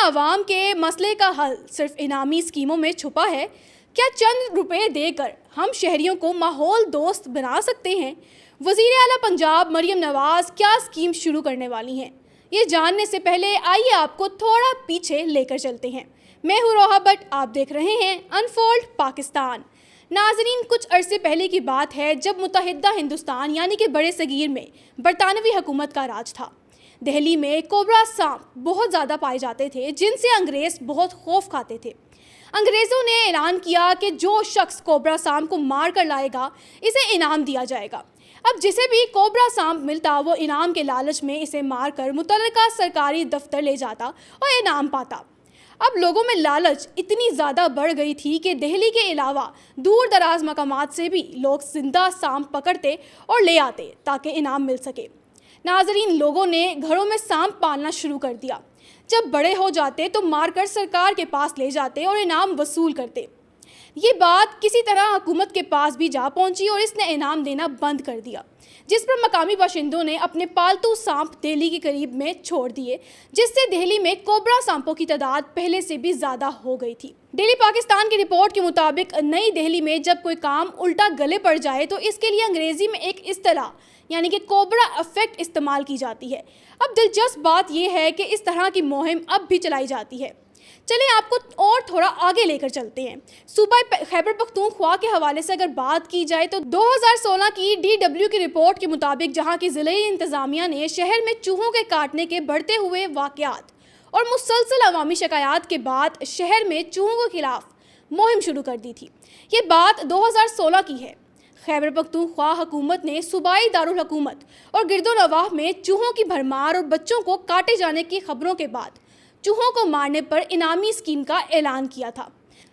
क्या आवाम के मसले का हल सिर्फ इनामी स्कीमों में छुपा है? क्या चंद रुपए देकर हम शहरियों को माहौल दोस्त बना सकते हैं? वज़ीर आला पंजाब मरियम नवाज़ क्या स्कीम शुरू करने वाली हैं? ये जानने से पहले आइए आपको थोड़ा पीछे लेकर चलते हैं। मैं हूँ रोहा भट्ट, आप देख रहे हैं अनफोल्ड पाकिस्तान। नाजरीन, कुछ अरसे पहले की बात है जब मुत्तहिदा हिंदुस्तान यानी कि बड़े सगीर में बरतानवी हुकूमत का राज था। दिल्ली में कोबरा सांप बहुत ज़्यादा पाए जाते थे जिनसे अंग्रेज़ बहुत खौफ खाते थे। अंग्रेज़ों ने ऐलान किया कि जो शख्स कोबरा सांप को मार कर लाएगा इसे इनाम दिया जाएगा। अब जिसे भी कोबरा सांप मिलता वो इनाम के लालच में इसे मारकर मुतल्लिका सरकारी दफ्तर ले जाता और इनाम पाता। अब लोगों में लालच इतनी ज़्यादा बढ़ गई थी कि दिल्ली के अलावा दूर दराज मकामात से भी लोग जिंदा सांप पकड़ते और ले आते ताकि इनाम मिल सके। नाजरीन, लोगों ने घरों में सांप पालना शुरू कर दिया। जब बड़े हो जाते तो मारकर सरकार के पास ले जाते और इनाम वसूल करते। ये बात किसी तरह हुकूमत के पास भी जा पहुंची और इसने इनाम देना बंद कर दिया, जिस पर मकामी बाशिंदों ने अपने पालतू सांप दिल्ली के करीब में छोड़ दिए, जिससे दिल्ली में कोबरा सांपों की तादाद पहले से भी ज़्यादा हो गई थी। डेली पाकिस्तान की रिपोर्ट के मुताबिक नई दिल्ली में जब कोई काम उल्टा गले पड़ जाए तो इसके लिए अंग्रेज़ी में एक इस्तिलाह यानी कि कोबरा इफेक्ट इस्तेमाल की जाती है। अब दिलचस्प बात यह है कि इस तरह की मुहिम अब भी चलाई जाती है। चलिए आपको और थोड़ा आगे लेकर चलते हैं। सूबा खैबर पख्तूनख्वा के हवाले से अगर बात की जाए तो 2016 की DW की रिपोर्ट के मुताबिक जहां की ज़िले इंतज़ामिया ने शहर में चूहों के काटने के बढ़ते हुए वाक़यात और मुसलसल अवामी शिकायत के बाद शहर में चूहों के खिलाफ मुहिम शुरू कर दी थी। ये बात 2016 की है। खैबर पख्तूनख्वा हुकूमत ने सूबाई दारुल हुकूमत और गिरदोनवाह में चूहों की भरमार और बच्चों को काटे जाने की खबरों के बाद चूहों को मारने पर इनामी स्कीम का ऐलान किया था,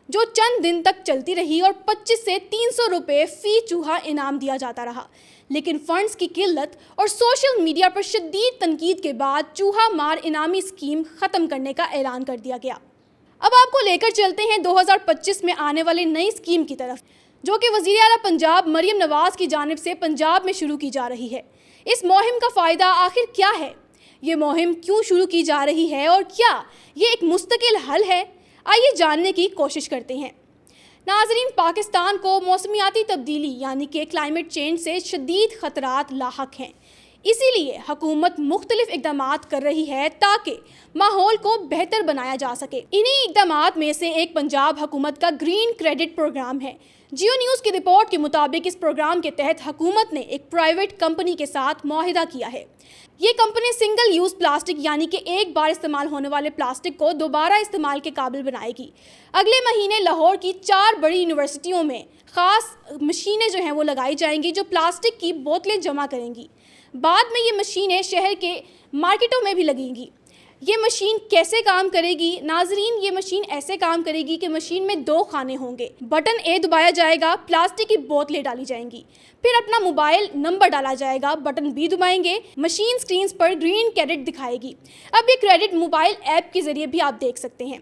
जो चंद दिन तक चलती रही और 25 से 300 रुपये फ़ी चूहा इनाम दिया जाता रहा। लेकिन फंड्स की किल्लत और सोशल मीडिया पर शदीद तनकीद के बाद चूहा मार इनामी स्कीम ख़त्म करने का ऐलान कर दिया गया। अब आपको लेकर चलते हैं 2025 में आने वाली नई स्कीम की तरफ, जो कि वज़ीर आला पंजाब मरियम नवाज़ की जानिब से पंजाब में शुरू की जा रही है। इस मुहिम का फ़ायदा आखिर क्या है? ये मुहिम क्यों शुरू की जा रही है और क्या ये एक मुस्तकिल हल है? आइए जानने की कोशिश करते हैं। नाजरीन, पाकिस्तान को मौसमियाती तब्दीली यानी कि क्लाइमेट चेंज से शदीद ख़तरात लाहक हैं। इसीलिए हुकूमत मुख्तलिफ इक़दामात कर रही है ताकि माहौल को बेहतर बनाया जा सके। इन्हीं इक़दामात में से एक पंजाब हुकूमत का ग्रीन क्रेडिट प्रोग्राम है। जियो न्यूज़ की रिपोर्ट के मुताबिक इस प्रोग्राम के तहत हुकूमत ने एक प्राइवेट कंपनी के साथ मुआहिदा किया है। ये कंपनी सिंगल यूज़ प्लास्टिक यानी कि एक बार इस्तेमाल होने वाले प्लास्टिक को दोबारा इस्तेमाल के काबिल बनाएगी। अगले महीने लाहौर की 4 बड़ी यूनिवर्सिटियों में ख़ास मशीनें जो हैं वो लगाई जाएंगी जो प्लास्टिक की बोतलें जमा करेंगी। बाद में ये मशीनें शहर के मार्केटों में भी लगेंगी। ये मशीन कैसे काम करेगी? नाजरीन, ये मशीन ऐसे काम करेगी कि मशीन में 2 खाने होंगे। बटन ए दबाया जाएगा, प्लास्टिक की बोतलें डाली जाएंगी, फिर अपना मोबाइल नंबर डाला जाएगा, बटन बी दबाएंगे, मशीन स्क्रीन पर ग्रीन क्रेडिट दिखाएगी। अब ये क्रेडिट मोबाइल ऐप के ज़रिए भी आप देख सकते हैं।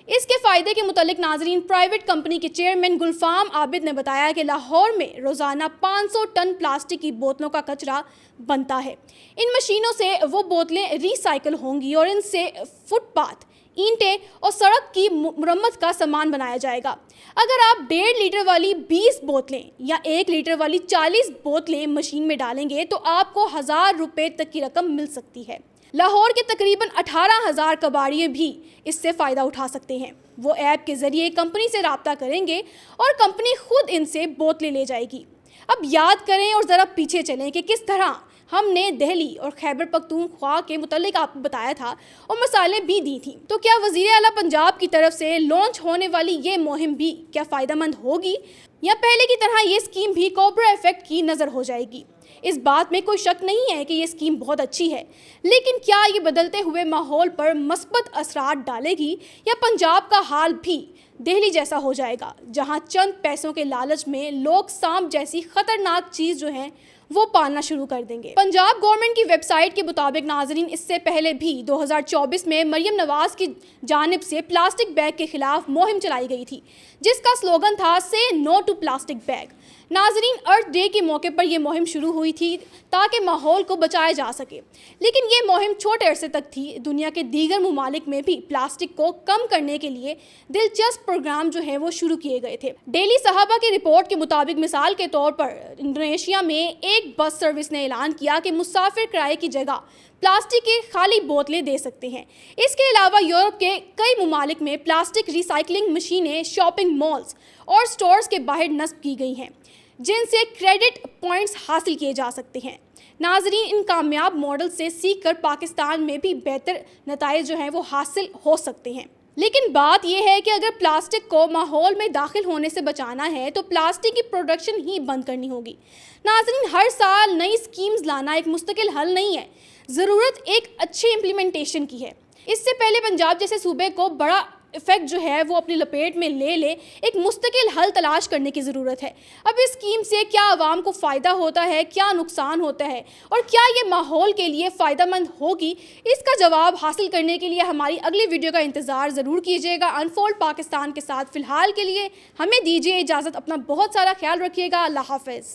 इसके फ़ायदे के मुतालिक नाजरीन, प्राइवेट कंपनी के चेयरमैन गुलफाम आबिद ने बताया कि लाहौर में रोज़ाना 500 टन प्लास्टिक की बोतलों का कचरा बनता है। इन मशीनों से वो बोतलें रिसाइकल होंगी और इनसे फुटपाथ, ईंटें और सड़क की मुरम्मत का सामान बनाया जाएगा। अगर आप 1.5 लीटर वाली 20 बोतलें या 1 लीटर वाली 40 बोतलें मशीन में डालेंगे तो आपको 1000 रुपये तक की रकम मिल सकती है। लाहौर के तकरीबन 18,000 कबाड़िए भी इससे फ़ायदा उठा सकते हैं। वो ऐप के ज़रिए कंपनी से रब्ता करेंगे और कंपनी खुद इनसे बोतलें ले जाएगी। अब याद करें और ज़रा पीछे चलें कि किस तरह हमने दिल्ली और खैबर पख्तूनख्वा के मुतालिक आपको बताया था और मिसालें भी दी थी। तो क्या वज़ीर आला पंजाब की तरफ से लॉन्च होने वाली ये मुहिम भी क्या फ़ायदेमंद होगी या पहले की तरह ये स्कीम भी कोबरा इफेक्ट की नज़र हो जाएगी? इस बात में कोई शक नहीं है कि ये स्कीम बहुत अच्छी है, लेकिन क्या ये बदलते हुए माहौल पर मस्बत असरात डालेगी या पंजाब का हाल भी दिल्ली जैसा हो जाएगा, जहां चंद पैसों के लालच में लोग सांप जैसी खतरनाक चीज़ जो है वो पालना शुरू कर देंगे? पंजाब गवर्नमेंट की वेबसाइट के मुताबिक नाजरीन, इससे पहले भी 2024 में मरियम नवाज़ की जानिब से प्लास्टिक बैग के खिलाफ मुहिम चलाई गई थी, जिसका स्लोगन था से नो टू प्लास्टिक बैग। नाजरीन, अर्थ डे के मौके पर यह मुहिम शुरू हुई थी ताकि माहौल को बचाया जा सके, लेकिन ये मुहिम छोटे अरसे तक थी। दुनिया के दीगर ममालिक में भी प्लास्टिक को कम करने के लिए दिलचस्प प्रोग्राम जो है वो शुरू किए गए थे। डेली सहाबा की रिपोर्ट के मुताबिक मिसाल के तौर पर इंडोनेशिया में एक बस सर्विस ने ऐलान किया कि मुसाफिर किराए की जगह प्लास्टिक की खाली बोतलें दे सकते हैं। इसके अलावा यूरोप के कई ममालिक में प्लास्टिक रिसाइकलिंग मशीनें शॉपिंग मॉल्स और स्टोर्स के बाहर नस्ब की गई हैं, जिनसे क्रेडिट पॉइंट्स हासिल किए जा सकते हैं। नाजरीन, इन कामयाब मॉडल से सीखकर पाकिस्तान में भी बेहतर नताइज जो हैं वो हासिल हो सकते हैं। लेकिन बात यह है कि अगर प्लास्टिक को माहौल में दाखिल होने से बचाना है तो प्लास्टिक की प्रोडक्शन ही बंद करनी होगी। नाजरीन, हर साल नई स्कीम्स लाना एक मुस्तकिल हल नहीं है, ज़रूरत एक अच्छी इम्प्लीमेंटेशन की है। इससे पहले पंजाब जैसे सूबे को बड़ा इफेक्ट जो है वो अपनी लपेट में ले एक मुस्तकिल हल तलाश करने की ज़रूरत है। अब इस स्कीम से क्या आवाम को फ़ायदा होता है, क्या नुकसान होता है और क्या ये माहौल के लिए फ़ायदेमंद होगी, इसका जवाब हासिल करने के लिए हमारी अगली वीडियो का इंतज़ार ज़रूर कीजिएगा अनफोल्ड पाकिस्तान के साथ। फ़िलहाल के लिए हमें दीजिए इजाज़त। अपना बहुत सारा ख्याल रखिएगा। अल्लाह हाफ़िज़।